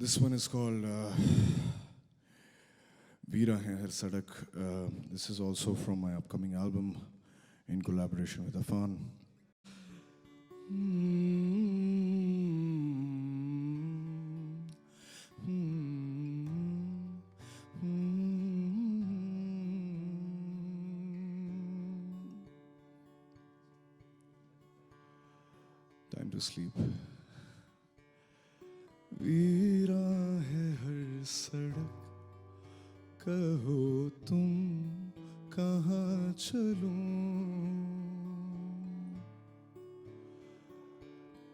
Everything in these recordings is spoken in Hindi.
This one is called Veera Hai Har Sadak. This is also from my upcoming album in collaboration with Afan. Time to sleep. वीरा है हर सड़क, कहो तुम कहाँ चलूं,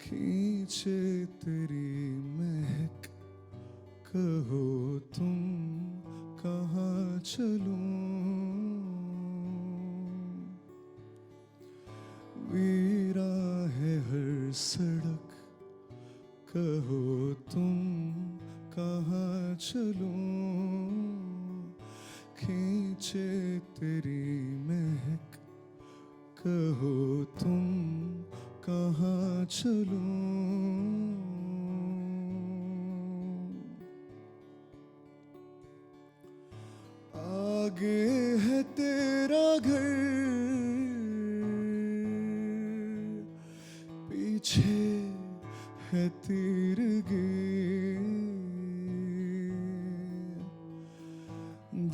खींचे तेरी महक, कहो तुम कहाँ चलूं, वीरा है हर सड़क, कहो तुम कहाँ चलूं, खींचे तेरी महक, कहो तुम कहाँ चलूं, आगे है तेरा घर, पीछे है तीरगी,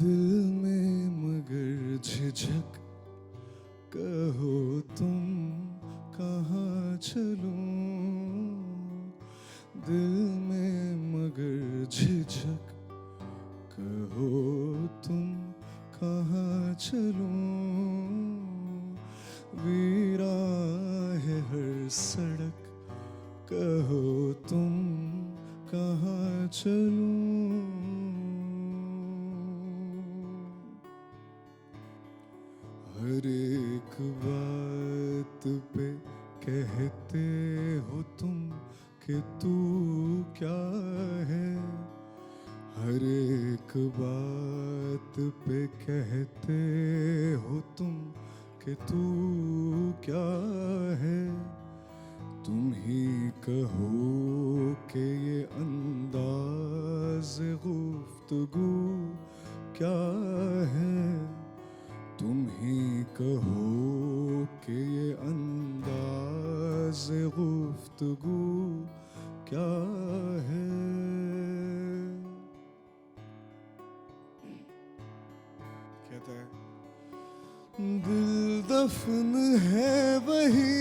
दिल में मगर झिझक, कहो तुम कहाँ चलूं, दिल में मगर झिझक, कहो तुम कहाँ चलूं, वीरा है हर सड़क, कहो तुम कहाँ चलूं, हर एक बात पे कहते हो तुम कि तू क्या है, हर एक बात पे कहते हो तुम कि तू क्या है, तुम ही कहो कि ये अंदाज़ गुफ्तगू क्या है, तुम ही कहो कि ये अंदाज़ गुफ्तगू क्या है, कहता है दिल दफन है वही,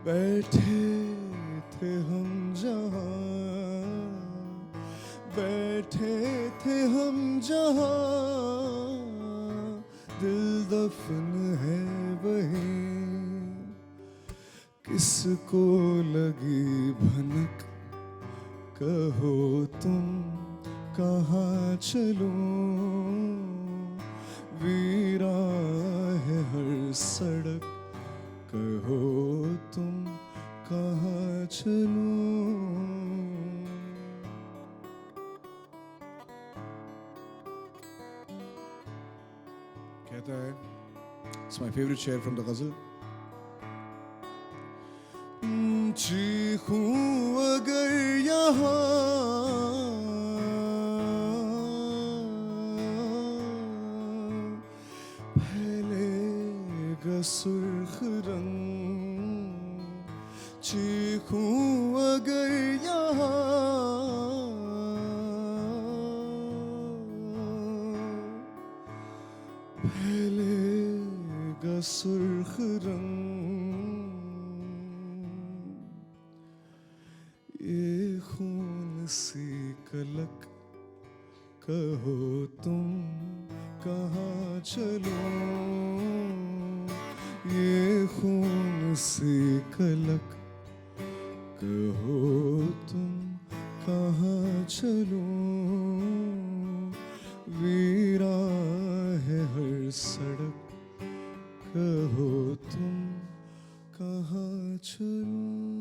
बैठे थे हम जहाँ, बैठे थे हम जहाँ, दिल दफन है वही, किसको लगी भनक, कहो तुम कहाँ चलूं, वीरा है हर सड़क, कहो तुम कहाँ चलूं, कहता है It's my favorite share from the ghazal. चीखूं अगर यहाँ फैलेगा सुर्ख रंग, चीखूं अगर यहाँ फैलेगा सुर्ख रंग, ये खून सी कलक, कहो तुम कहाँ चलूं, ये खून सी कलक, कहो तुम कहाँ चलूं, वीरा है हर सड़क, कहो तुम कहाँ चलूं।